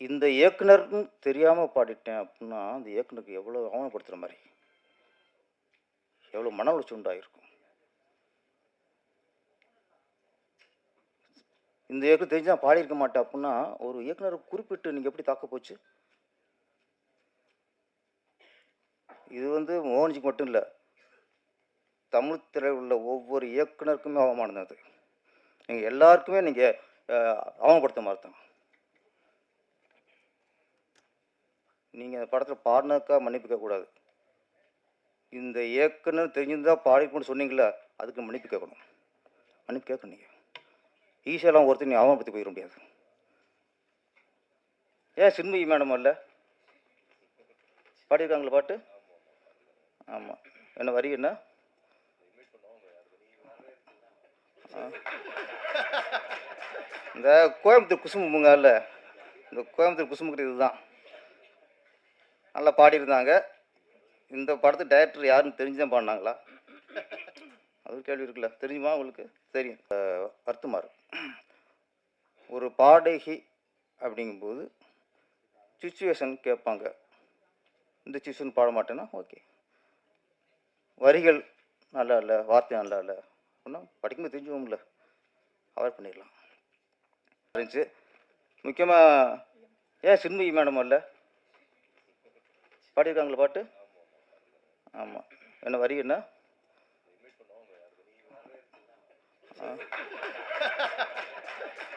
இந்த இயக்குனர்ன்னு தெரியாம பாடிட்டேன் அப்டின்னா, அந்த இயக்குனருக்கு எவ்வளோ அவமானப்படுத்துற மாரி. எவ்வளோ மன உளைச்சல் உண்டாயிருக்கும். இந்த இயக்குனர் தெரிஞ்சு நான் பாடியிருக்க மாட்டேன் அப்டின்னா, ஒரு இயக்குனர குறிப்பிட்டு நீங்க எப்படி தாக்க போச்சு? இது மோகன்ஜிக்கு மட்டும் இல்ல. தமிழ் திரையில் உள்ள ஒவ்வொரு இயக்குனருக்குமே அவமானம் தான் அது. நீங்க எல்லாருக்குமே நீங்க அ அவமானப்படுத்த மாரி தான். நீங்க அந்த படத்தில பாடுனதுக்கா மன்னிப்பு கேட்கக்கூடாது. இந்த இயக்குனர் தெரிஞ்சிருந்தா பாடியிருப்பேன்னு சொன்னீங்கல்ல, அதுக்கு மன்னிப்பு கேட்கணும். மன்னிப்பு கேட்கணும் நீங்க. ஈஸியாலாம் ஒருத்தர் நீ அவமானப்படுத்தி போயிற முடியாது. ஏன் சின்மயி மேடம் வரல? பாடியிருக்காங்களா பாட்டு? ஆமா. என்ன வரி என்ன? ஆ. இந்த கோயம்புத்தூர் குசும்புங்கல்ல, இந்த கோயம்புத்தூர் குசும்புங்கிறது இதுதான். நல்லா பாடியிருந்தாங்க. இந்த படத்து டைரக்டர் யாருன்னு தெரிஞ்சு தான் பாடுனாங்களா? அது ஒரு கேள்வி இருக்குல்ல. தெரியுமா உங்களுக்கு? தெரியும். வருத்தமா இருக்கு. ஒரு பாடகி அப்படிங்கும்போது சிச்சுவேஷன் கேட்பாங்க. இந்த சிச்சுவேஷன் பாட மாட்டேன்னா, ஓகே. வரிகள் நல்லா இல்ல, வார்த்தை நல்லா இல்ல அப்படின்னா படிக்கும்போது தெரிஞ்சுவோம்ல. அவாய்ட் பண்ணிடலாம். இருந்துச்சு. முக்கியமா ஏன் சின்மயி மேடம் வரல? பாடியிருக்காங்களா பாட்டு? ஆமா. என்ன வரி என்ன? ஆ.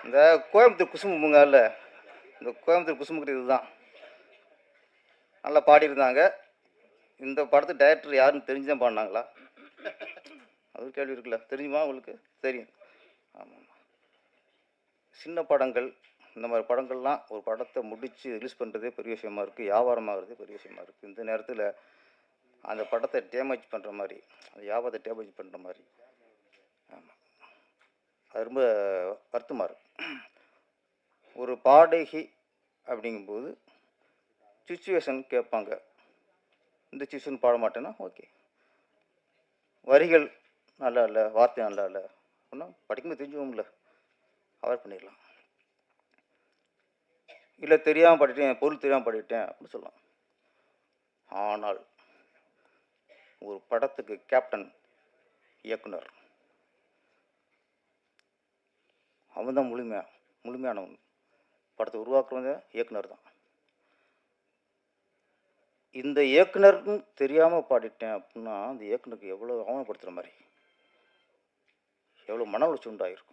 இந்த கோயம்புத்தூர் குசும்புங்கல்ல, இந்த கோயம்புத்தூர் குசும்புங்கிறது இதுதான். நல்லா பாடியிருந்தாங்க. இந்த படத்து டைரக்டர் யாருன்னு தெரிஞ்சு தான் பாடுனாங்களா? அது ஒரு கேள்வி இருக்குல்ல. தெரியுமா உங்களுக்கு? தெரியும். ஆமாம். சின்ன படங்கள் இந்த மாதிரி படங்கள்லாம் ஒரு படத்தை முடித்து ரிலீஸ் பண்ணுறதே பெரிய விஷயமா இருக்குது. வியாபாரமாகிறதே பெரிய விஷயமா இருக்குது. இந்த நேரத்தில் அந்த படத்தை டேமேஜ் பண்ணுற மாதிரி, அந்த வியாபாரத்தை டேமேஜ் பண்ணுற மாதிரி. ஆமாம். அது ரொம்ப வருத்தமாக இருக்கு. ஒரு பாடகி அப்படிங்கும்போது சிச்சுவேஷன் கேட்பாங்க. இந்த சிச்சுவேஷன் பாட மாட்டேன்னா, ஓகே. வரிகள் நல்லா இல்லை, வார்த்தை நல்லா இல்லை அப்படின்னா படிக்கும்போது தெரிஞ்சுவோம்ல. அவாய்ட் பண்ணிடலாம். இல்லை தெரியாமல் பாடிட்டேன், பொருள் தெரியாமல் பாடிட்டேன் அப்படின்னு சொல்லலாம். ஆனால் ஒரு படத்துக்கு கேப்டன் இயக்குனர் அவன் தான் முழுமையானவன். படத்தை உருவாக்குறவங்க இயக்குனர் தான். இந்த இயக்குனர்னு தெரியாமல் பாடிட்டேன் அப்படின்னா, அந்த இயக்குனருக்கு எவ்வளோ அவமானப்படுத்துகிற மாதிரி. எவ்வளோ மன உளைச்சல் உண்டாயிருக்கும்.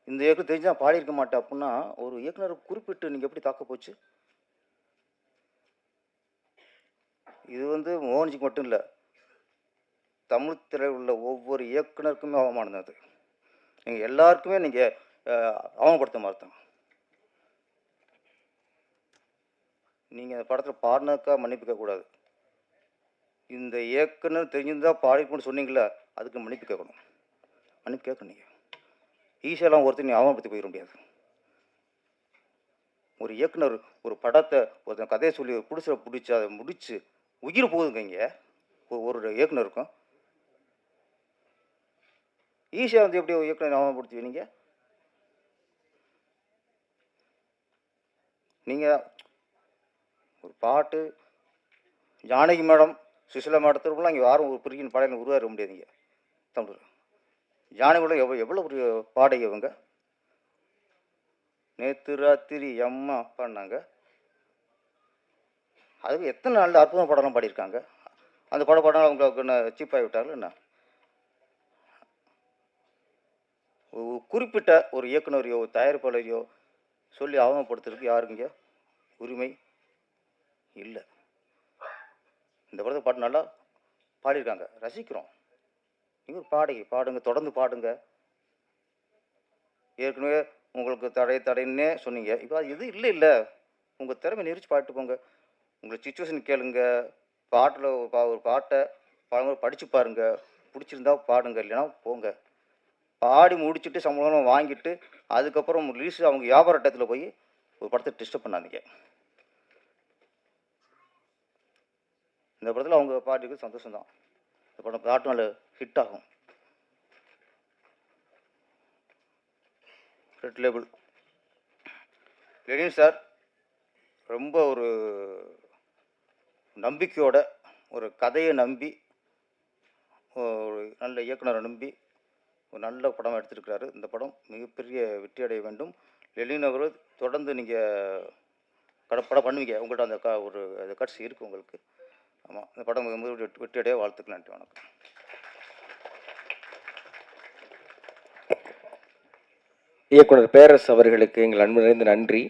இந்த இயக்குனர் தெரிஞ்சு நான் பாடியிருக்க மாட்டேன் அப்படின்னா, ஒரு இயக்குனரை குறிப்பிட்டு நீங்கள் எப்படி தாக்க போச்சு? இது மோகன்ஜிக்கு மட்டும் இல்லை. தமிழ் திரையில் உள்ள ஒவ்வொரு இயக்குனருக்குமே அவமானம் தான் அது. நீங்கள் எல்லாருக்குமே நீங்கள் அவமானப்படுத்த மாதிரி தான். நீங்கள் அந்த படத்தில் பாடினதுக்கா மன்னிப்பு கேட்கக்கூடாது. இந்த இயக்குனர் தெரிஞ்சிருந்தா பாடியிருப்பேன்னு சொன்னீங்களே, அதுக்கு மன்னிப்பு கேட்கணும். மன்னிப்பு கேட்கணும் நீங்கள். ஈஸியாலாம் ஒருத்தர் நீ அவமானப்படுத்தி போயிட முடியாது. ஒரு இயக்குனர் ஒரு படத்தை ஒருத்தன் கதையை சொல்லி பிடிச்சி அதை முடிச்சு உயிர் போகுதுங்க இங்கே ஒரு இயக்குனருக்கும். ஈஸியாக எப்படி ஒரு இயக்குனர் அவமானப்படுத்துவீங்க? நீங்கள் ஒரு பாட்டு ஜானகி மேடம் சுசிலா மேடத்திற்குலாம் இங்கே யாரும் ஒரு பெரிய பாடகை உருவாக முடியாதுங்க தமிழ். ஜானகி மேடம் எவ்வளோ ஒரு பாடகி அவங்க. நேற்று ராத்திரி அம்மா பாடினாங்க. அதுக்கு எத்தனை நல்ல அற்புதமான படம்லாம் பாடியிருக்காங்க. அந்த படம் அவங்களுக்கு என்ன சீப்பாகி விட்டார்கள் என்ன? குறிப்பிட்ட ஒரு இயக்குனரையோ தயாரிப்பாளரையோ சொல்லி அவமானப்படுத்துறதுக்கு யாருங்க உரிமை இல்லை. இந்த படத்தை பாட்டு நல்லா பாடியிருக்காங்க, ரசிக்கிறோம். நீங்கள் ஒரு பாடகி பாடுங்க, தொடர்ந்து பாடுங்க. ஏற்கனவே உங்களுக்கு தடைன்னே சொன்னீங்க. இப்போ அது எதுவும் இல்லை. உங்கள் திறமை நெரிச்சு பாட்டு போங்க. உங்களை சுச்சுவேஷன் கேளுங்க. பாட்டில் ஒரு பாட்டை பலமுறை படித்து பாருங்க. பிடிச்சிருந்தா பாடுங்க, இல்லைன்னா போங்க. பாடி முடிச்சுட்டு சம்பளம் வாங்கிட்டு அதுக்கப்புறம் ரிலீஸ் அவங்க வியாபார டயத்தில் போய் ஒரு படத்தை டிஸ்டர்ப் பண்ணாதீங்க. இந்த படத்தில் அவங்க பாட்டுக்கு சந்தோஷம்தான். இந்த படம் பாட்டு நல்ல ஹிட் ஆகும். Red label. லெனின் சார் ரொம்ப ஒரு நம்பிக்கையோட, ஒரு கதையை நம்பி, ஒரு நல்ல இயக்குனரை நம்பி ஒரு நல்ல படம் எடுத்திருக்கிறாரு. இந்த படம் மிகப்பெரிய வெற்றி அடைய வேண்டும். லெனின் அவர்கள் தொடர்ந்து நீங்கள் படம் பண்ணுவீங்க. உங்கள்கிட்ட அந்த ஒரு கட்சி இருக்குது உங்களுக்கு. ஆமாம், இந்த படம் வெற்றி அடைய வாழ்த்துக்கள். நன்றி, வணக்கம். இயக்குனர் பேரரசு அவர்களுக்கு எங்கள் அன்பு நிறைந்த நன்றி.